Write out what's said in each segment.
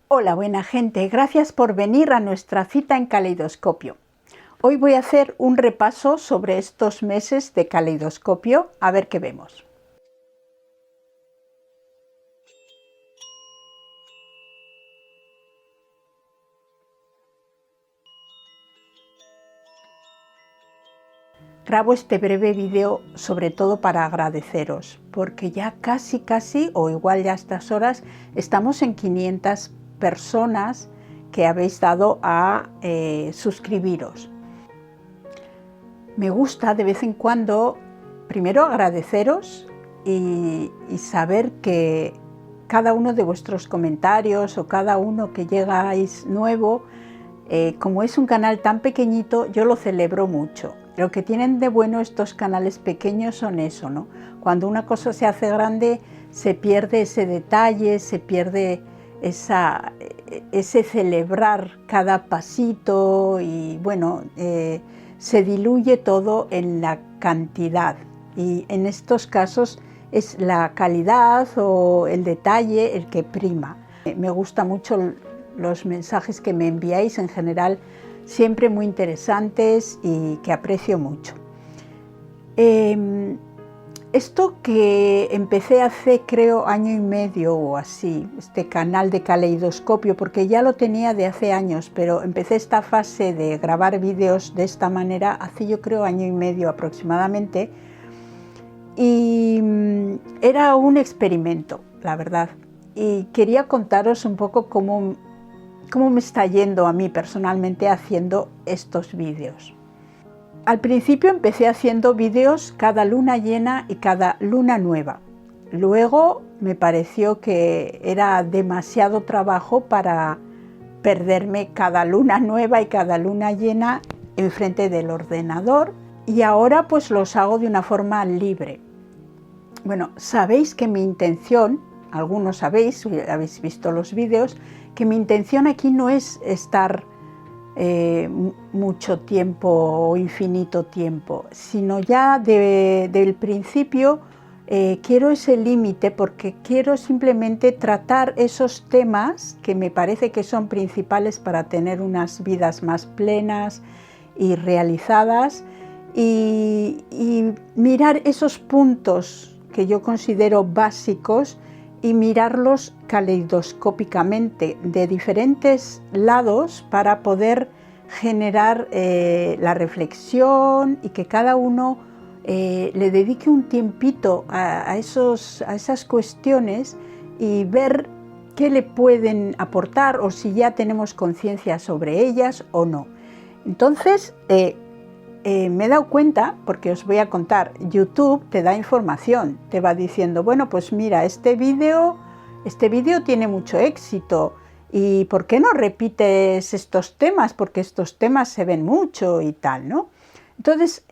Hola buena gente, gracias por venir a nuestra cita en Caleidoscopio. Hoy voy a hacer un repaso sobre estos meses de Caleidoscopio, a ver qué vemos. Grabo este breve vídeo sobre todo para agradeceros, porque ya casi, o igual ya a estas horas, estamos en 500 personas que habéis dado a suscribiros. Me gusta de vez en cuando, primero agradeceros y saber que cada uno de vuestros comentarios o cada uno que llegáis nuevo, como es un canal tan pequeñito, yo lo celebro mucho. Lo que tienen de bueno estos canales pequeños son eso, ¿no? Cuando una cosa se hace grande, se pierde ese detalle, se pierde ese celebrar cada pasito y bueno, se diluye todo en la cantidad. Y en estos casos es la calidad o el detalle el que prima. Me gusta mucho los mensajes que me enviáis en general, siempre muy interesantes y que aprecio mucho. Esto que empecé hace creo año y medio o así, este canal de Caleidoscopio, porque ya lo tenía de hace años, pero empecé esta fase de grabar vídeos de esta manera hace yo creo año y medio aproximadamente, y era un experimento, la verdad, y quería contaros un poco cómo me está yendo a mí personalmente haciendo estos vídeos. Al principio empecé haciendo vídeos cada luna llena y cada luna nueva. Luego me pareció que era demasiado trabajo para perderme cada luna nueva y cada luna llena enfrente del ordenador, y ahora pues los hago de una forma libre. Bueno, sabéis que mi intención, algunos sabéis, habéis visto los vídeos, que mi intención aquí no es estar mucho tiempo o infinito tiempo, sino ya del principio quiero ese límite, porque quiero simplemente tratar esos temas que me parece que son principales para tener unas vidas más plenas y realizadas, y mirar esos puntos que yo considero básicos y mirarlos caleidoscópicamente de diferentes lados para poder generar la reflexión y que cada uno le dedique un tiempito a esas cuestiones y ver qué le pueden aportar, o si ya tenemos conciencia sobre ellas o no. Entonces me he dado cuenta, porque os voy a contar, YouTube te da información, te va diciendo, bueno, pues mira, este vídeo tiene mucho éxito, y ¿por qué no repites estos temas? Porque estos temas se ven mucho y tal, ¿no? Entonces,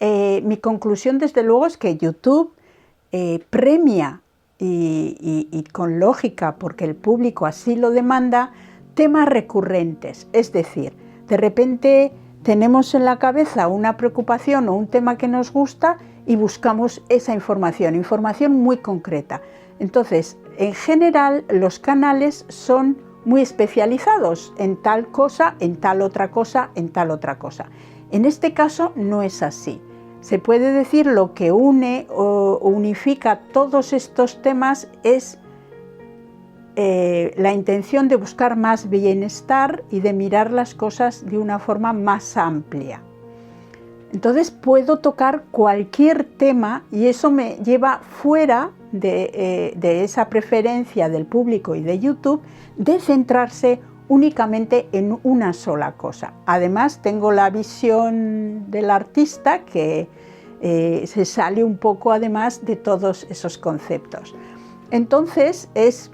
mi conclusión desde luego es que YouTube premia, y con lógica, porque el público así lo demanda, temas recurrentes. Es decir, de repente tenemos en la cabeza una preocupación o un tema que nos gusta y buscamos esa información muy concreta. Entonces, en general, los canales son muy especializados en tal cosa, en tal otra cosa, en tal otra cosa. En este caso no es así. Se puede decir lo que une o unifica todos estos temas es la intención de buscar más bienestar y de mirar las cosas de una forma más amplia. Entonces puedo tocar cualquier tema, y eso me lleva fuera de esa preferencia del público y de YouTube de centrarse únicamente en una sola cosa. Además, tengo la visión del artista que se sale un poco además de todos esos conceptos. Entonces es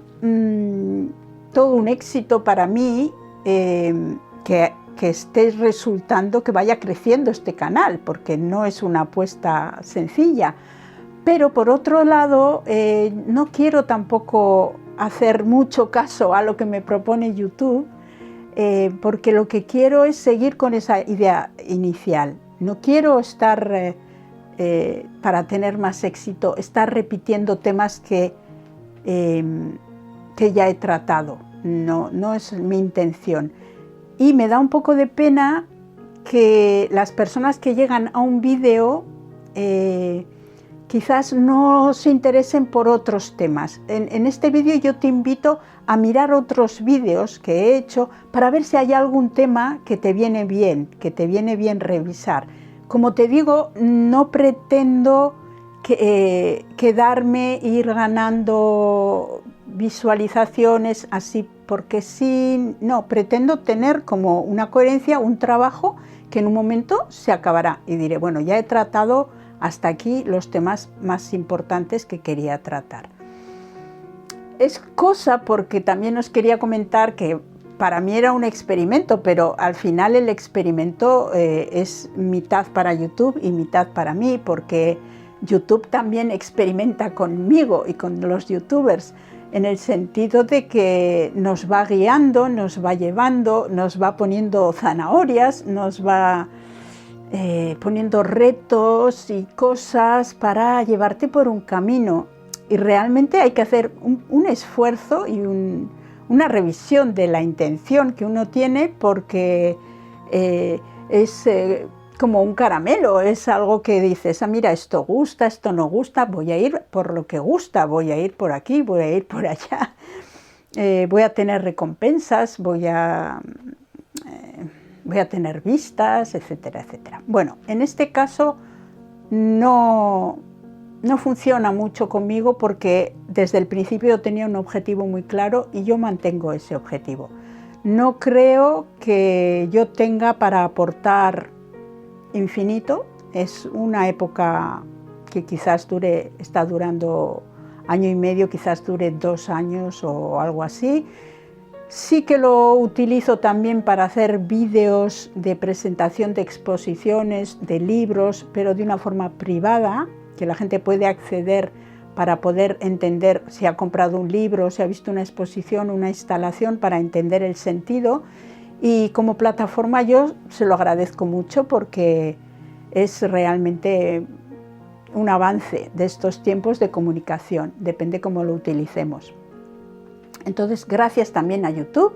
todo un éxito para mí que esté resultando, que vaya creciendo este canal, porque no es una apuesta sencilla. Pero por otro lado, no quiero tampoco hacer mucho caso a lo que me propone YouTube, porque lo que quiero es seguir con esa idea inicial. No quiero estar, para tener más éxito, estar repitiendo temas que ya he tratado. no es mi intención. Y me da un poco de pena que las personas que llegan a un vídeo quizás no se interesen por otros temas. En este vídeo yo te invito a mirar otros vídeos que he hecho para ver si hay algún tema que te viene bien revisar. Como te digo, no pretendo quedarme, ir ganando visualizaciones así porque sí, no, pretendo tener como una coherencia, un trabajo que en un momento se acabará y diré, bueno, ya he tratado hasta aquí los temas más importantes que quería tratar. Es cosa porque también os quería comentar que para mí era un experimento, pero al final el experimento es mitad para YouTube y mitad para mí, porque YouTube también experimenta conmigo y con los youtubers, en el sentido de que nos va guiando, nos va llevando, nos va poniendo zanahorias, nos va poniendo retos y cosas para llevarte por un camino. Y realmente hay que hacer un esfuerzo y una revisión de la intención que uno tiene, porque es como un caramelo, es algo que dices, mira, esto gusta, esto no gusta, voy a ir por lo que gusta, voy a ir por aquí, voy a ir por allá, voy a tener recompensas, voy a tener vistas, etcétera, etcétera. Bueno, en este caso no funciona mucho conmigo porque desde el principio tenía un objetivo muy claro y yo mantengo ese objetivo. No creo que yo tenga para aportar infinito, es una época que quizás está durando año y medio, quizás dure 2 años o algo así. Sí que lo utilizo también para hacer vídeos de presentación de exposiciones, de libros, pero de una forma privada, que la gente puede acceder para poder entender si ha comprado un libro, si ha visto una exposición, una instalación, para entender el sentido. Y como plataforma yo se lo agradezco mucho porque es realmente un avance de estos tiempos de comunicación, depende cómo lo utilicemos. Entonces, gracias también a YouTube.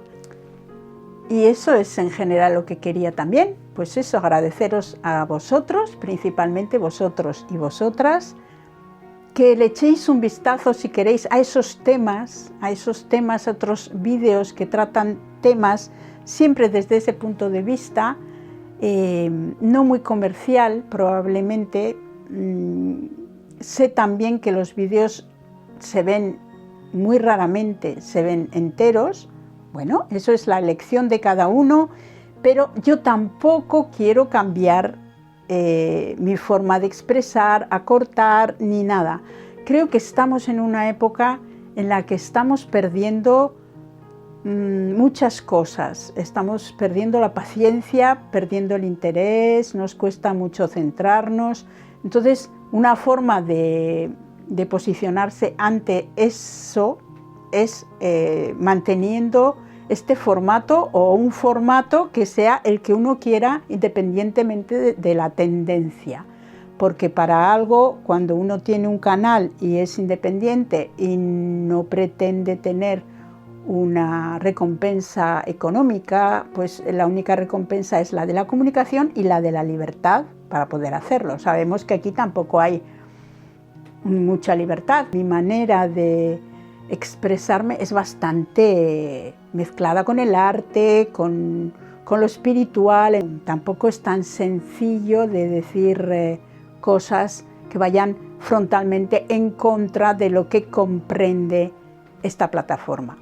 Y eso es en general lo que quería también, pues eso, agradeceros a vosotros, principalmente vosotros y vosotras, que le echéis un vistazo si queréis a esos temas, a otros vídeos que tratan temas siempre desde ese punto de vista, no muy comercial probablemente. Sé también que los vídeos se ven muy raramente, se ven enteros. Bueno, eso es la elección de cada uno, pero yo tampoco quiero cambiar mi forma de expresar, acortar, ni nada. Creo que estamos en una época en la que estamos perdiendo muchas cosas. Estamos perdiendo la paciencia, perdiendo el interés, nos cuesta mucho centrarnos. Entonces, una forma de posicionarse ante eso es manteniendo este formato o un formato que sea el que uno quiera independientemente de la tendencia, porque para algo, cuando uno tiene un canal y es independiente y no pretende tener una recompensa económica, pues la única recompensa es la de la comunicación y la de la libertad para poder hacerlo. Sabemos que aquí tampoco hay mucha libertad. Mi manera de expresarme es bastante mezclada con el arte, con lo espiritual. Tampoco es tan sencillo de decir cosas que vayan frontalmente en contra de lo que comprende esta plataforma.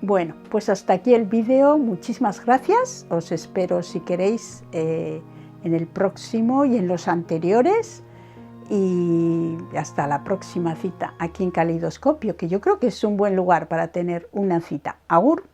Bueno, pues hasta aquí el vídeo. Muchísimas gracias. Os espero, si queréis, en el próximo y en los anteriores. Y hasta la próxima cita aquí en Caleidoscopio, que yo creo que es un buen lugar para tener una cita. Agur.